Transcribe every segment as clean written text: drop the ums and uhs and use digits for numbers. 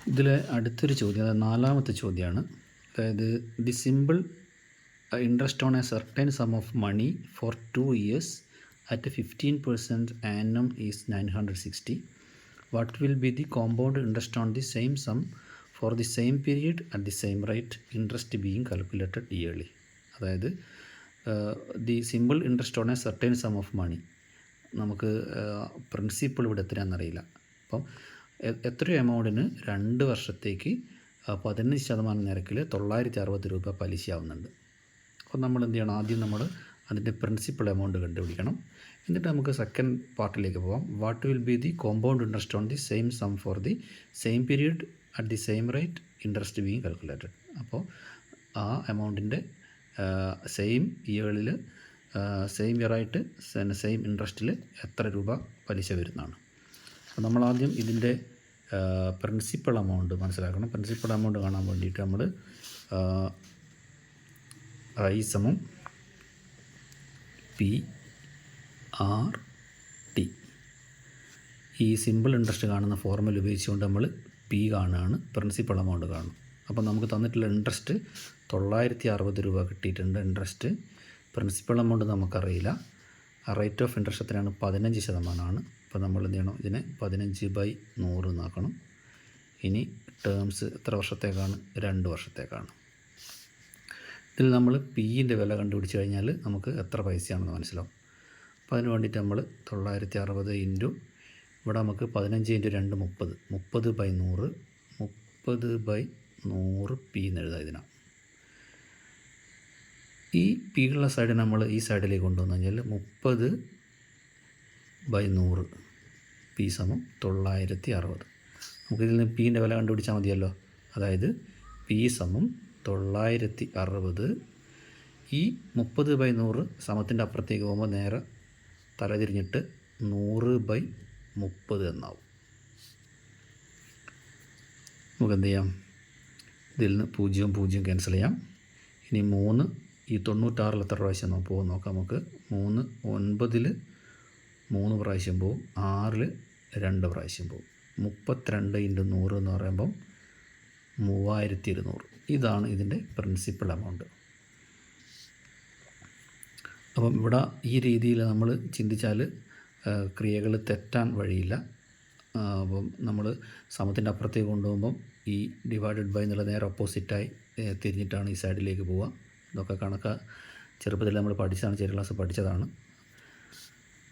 ഇതിൽ അടുത്തൊരു ചോദ്യം, അതായത് നാലാമത്തെ ചോദ്യമാണ്. അതായത് the simple interest on a certain sum of money for 2 years at 15% annum is 960. What will be the compound interest on the same sum for the same period at the same rate, interest being calculated yearly. അതായത് the simple interest on a certain sum of money, നമുക്ക് principal ഇവിടെ എത്രയാണെന്നറിയില്ല. അപ്പം എത്രയോ എമൗണ്ടിന് 2 വർഷത്തേക്ക് 15% നിരക്കിൽ 960 രൂപ പലിശയാവുന്നുണ്ട്. അപ്പോൾ നമ്മൾ എന്ത് ചെയ്യണം? ആദ്യം നമ്മൾ അതിൻ്റെ പ്രിൻസിപ്പൽ എമൗണ്ട് കണ്ടുപിടിക്കണം. എന്നിട്ട് നമുക്ക് സെക്കൻഡ് പാർട്ടിലേക്ക് പോകാം. What will be the compound interest on the same sum for the same period at the same rate, interest being calculated. അപ്പോൾ ആ എമൗണ്ടിൻ്റെ സെയിം ഇയറിൽ സെയിം ഇയറായിട്ട് സെയിം ഇൻട്രസ്റ്റിൽ എത്ര രൂപ പലിശ വരുന്നതാണ്. അപ്പോൾ നമ്മളാദ്യം ഇതിൻ്റെ പ്രിൻസിപ്പൽ എമൗണ്ട് മനസ്സിലാക്കണം. പ്രിൻസിപ്പൽ എമൗണ്ട് കാണാൻ വേണ്ടിയിട്ട് നമ്മൾ I സമം PRT, ഈ സിമ്പിൾ ഇൻട്രസ്റ്റ് കാണുന്ന ഫോർമുല ഉപയോഗിച്ചുകൊണ്ട് നമ്മൾ P കാണുകയാണ്, പ്രിൻസിപ്പൽ എമൗണ്ട് കാണും. അപ്പോൾ നമുക്ക് തന്നിട്ടുള്ള ഇൻട്രസ്റ്റ് 960 രൂപ കിട്ടിയിട്ടുണ്ട് ഇൻട്രസ്റ്റ്. പ്രിൻസിപ്പൽ എമൗണ്ട് നമുക്കറിയില്ല. റേറ്റ് ഓഫ് ഇൻട്രസ്റ്റ് എത്രയാണ്? 15%. അപ്പോൾ നമ്മൾ എന്ത് ചെയ്യണം? ഇതിനെ 15/100 എന്നാക്കണം. ഇനി ടേംസ് എത്ര വർഷത്തേക്കാണ്? 2 വർഷത്തേക്കാണ്. ഇതിൽ നമ്മൾ Pൻ്റെ വില കണ്ടുപിടിച്ച് കഴിഞ്ഞാൽ നമുക്ക് എത്ര പൈസയാണെന്ന് മനസ്സിലാവും. അപ്പോൾ അതിന് വേണ്ടിയിട്ട് നമ്മൾ 960 ഇൻറ്റു ഇവിടെ നമുക്ക് 15 ഇൻറ്റു 2 30, 30/100, 30/100 P എന്ന് എഴുതാം. ഇതിനാണ് ഈ P ഉള്ള സൈഡ് നമ്മൾ ഈ സൈഡിലേക്ക് കൊണ്ടുവന്നു കഴിഞ്ഞാൽ 30/100 P സമം 960. നമുക്കിതിൽ നിന്ന് Pൻ്റെ വില കണ്ടുപിടിച്ചാൽ മതിയല്ലോ. അതായത് P സമം 960. ഈ 30/100 സമത്തിൻ്റെ അപ്പുറത്തേക്ക് പോകുമ്പോൾ നേരെ തലതിരിഞ്ഞിട്ട് 100/30 എന്നാവും. നമുക്ക് എന്ത് ചെയ്യാം? ഇതിൽ നിന്ന് 0 0 ക്യാൻസൽ ചെയ്യാം. ഇനി 3 ഈ 96 എത്ര പ്രാവശ്യം പോകും നോക്കാം. നമുക്ക് 3 9 3 പ്രാവശ്യം പോവും, 6 2 പ്രാവശ്യം പോവും. 32 ഇൻറ്റു 100 എന്ന് പറയുമ്പം 3200. ഇതാണ് ഇതിൻ്റെ പ്രിൻസിപ്പൽ എമൗണ്ട്. അപ്പം ഇവിടെ ഈ രീതിയിൽ നമ്മൾ ചിന്തിച്ചാൽ ക്രിയകൾ തെറ്റാൻ വഴിയില്ല. അപ്പം നമ്മൾ സമത്തിൻ്റെ അപ്പുറത്തേക്ക് കൊണ്ടുപോകുമ്പം ഈ ഡിവൈഡഡ് ബൈ എന്നുള്ള നേരെ ഓപ്പോസിറ്റായി തിരിഞ്ഞിട്ടാണ് ഈ സൈഡിലേക്ക് പോവുക. ഇതൊക്കെ കണക്ക് ചെറുപ്പത്തിൽ നമ്മൾ പഠിച്ചതാണ്, ചെറിയ ക്ലാസ് പഠിച്ചതാണ്.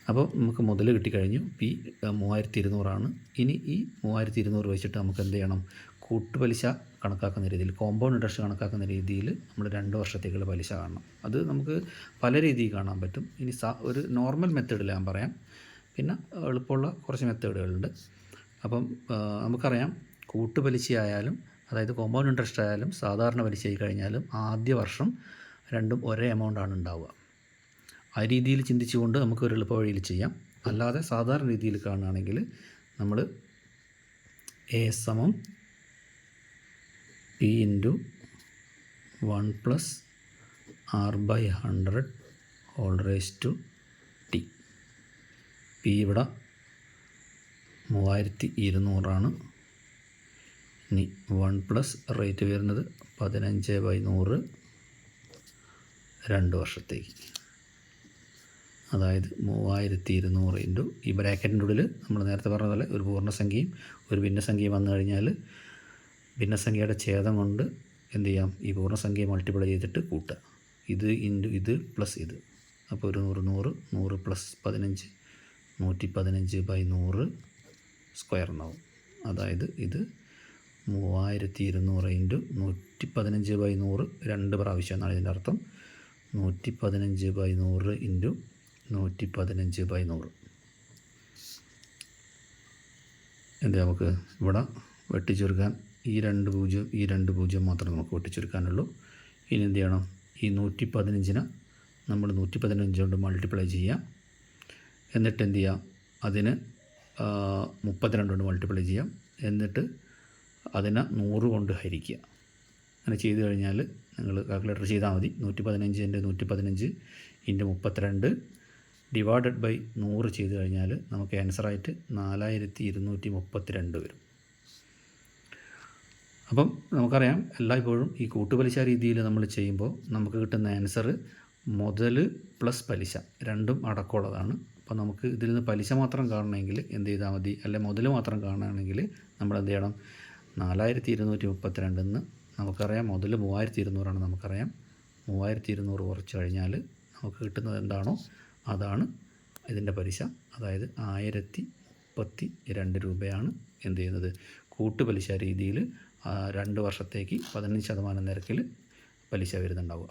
അപ്പോൾ നമുക്ക് മുതൽ കിട്ടിക്കഴിഞ്ഞു. P 3200. ഇനി ഈ 3200 വെച്ചിട്ട് നമുക്ക് എന്ത് ചെയ്യണം? കൂട്ടുപലിശ കണക്കാക്കുന്ന രീതിയിൽ, കോമ്പൗണ്ട് ഇൻട്രസ്റ്റ് കണക്കാക്കുന്ന രീതിയിൽ നമ്മൾ 2 വർഷത്തേക്കുള്ള പലിശ കാണണം. അത് നമുക്ക് പല രീതിയിൽ കാണാൻ പറ്റും. ഇനി ഒരു നോർമൽ മെത്തേഡിൽ ഞാൻ പറയാം, പിന്നെ എളുപ്പമുള്ള കുറച്ച് മെത്തേഡുകളുണ്ട്. അപ്പം നമുക്കറിയാം, കൂട്ടുപലിശയായാലും അതായത് കോമ്പൗണ്ട് ഇൻട്രസ്റ്റ് ആയാലും സാധാരണ പലിശ ആയി കഴിഞ്ഞാലും ആദ്യ വർഷം രണ്ടും ഒരേ എമൗണ്ടാണ് ഉണ്ടാവുക. ആ രീതിയിൽ ചിന്തിച്ചുകൊണ്ട് നമുക്ക് ഒരു എളുപ്പ വഴിയിൽ ചെയ്യാം. അല്ലാതെ സാധാരണ രീതിയിൽ കാണുകയാണെങ്കിൽ നമ്മൾ A സമം P into 1 + R/100 whole raised to T. P ഇവിടെ 3200. ഇനി 1 + റേറ്റ് വരുന്നത് 15/100 2 വർഷത്തേക്ക്. അതായത് 3200 ഇൻറ്റു ഈ ബ്രാക്കറ്റിൻ്റെ ഉള്ളിൽ നമ്മൾ നേരത്തെ പറഞ്ഞ പോലെ ഒരു പൂർണ്ണസംഖ്യയും ഒരു ഭിന്നസംഖ്യയും വന്നു കഴിഞ്ഞാൽ ഭിന്നസംഖ്യയുടെ ഛേദം കൊണ്ട് എന്ത് ചെയ്യാം? ഈ പൂർണ്ണസംഖ്യയെ മൾട്ടിപ്ലൈ ചെയ്തിട്ട് കൂട്ടുക. ഇത് ഇൻറ്റു ഇത് പ്ലസ് ഇത്. അപ്പോൾ ഒരു 100 100 + 15 115/100 സ്ക്വയർ എന്നാവും. അതായത് ഇത് 3200 ഇൻറ്റു 115/100 2 പ്രാവശ്യം എന്നാണ് ഇതിൻ്റെ അർത്ഥം. 115/100 ഇൻറ്റു 115/100. എന്ത് നമുക്ക് ഇവിടെ വെട്ടിച്ചുരുക്കാൻ ഈ 2 0 മാത്രമേ നമുക്ക് വെട്ടിച്ചുരുക്കാനുള്ളൂ. ഇനി എന്ത് ചെയ്യണം? ഈ 115നെ നമ്മൾ 115 കൊണ്ട് മൾട്ടിപ്ലൈ ചെയ്യാം. എന്നിട്ട് എന്ത് ചെയ്യാം? അതിന് 32 കൊണ്ട് മൾട്ടിപ്ലൈ ചെയ്യാം. എന്നിട്ട് അതിനെ 100 കൊണ്ട് ഹരിക്കുക. അങ്ങനെ ചെയ്ത് കഴിഞ്ഞാൽ നിങ്ങൾ കാൽക്കുലേറ്റർ ചെയ്താൽ മതി. 115 × 115 × 32 ഡിവൈഡഡ് ബൈ 100 ചെയ്ത് കഴിഞ്ഞാൽ നമുക്ക് ആൻസറായിട്ട് 4232 വരും. അപ്പം നമുക്കറിയാം എല്ലായ്പ്പോഴും ഈ കൂട്ടുപലിശ രീതിയിൽ നമ്മൾ ചെയ്യുമ്പോൾ നമുക്ക് കിട്ടുന്ന ആൻസർ മുതൽ പ്ലസ് പലിശ രണ്ടും അടക്കമുള്ളതാണ്. അപ്പോൾ നമുക്ക് ഇതിൽ നിന്ന് പലിശ മാത്രം കാണണമെങ്കിൽ എന്ത് ചെയ്താൽ മതി, അല്ലെ മുതൽ മാത്രം കാണണമെങ്കിൽ നമ്മൾ എന്ത് ചെയ്യണം, 4232 നമുക്കറിയാം മുതൽ 3200 നമുക്കറിയാം. 3200 കുറച്ച് കഴിഞ്ഞാൽ നമുക്ക് കിട്ടുന്നത് എന്താണോ അതാണ് ഇതിൻ്റെ പലിശ. അതായത് 1032 രൂപയാണ് എന്ത് ചെയ്യുന്നത്, കൂട്ടുപലിശ രീതിയിൽ 2 വർഷത്തേക്ക് 15% നിരക്കിൽ പലിശ വരുന്നുണ്ടാവുക.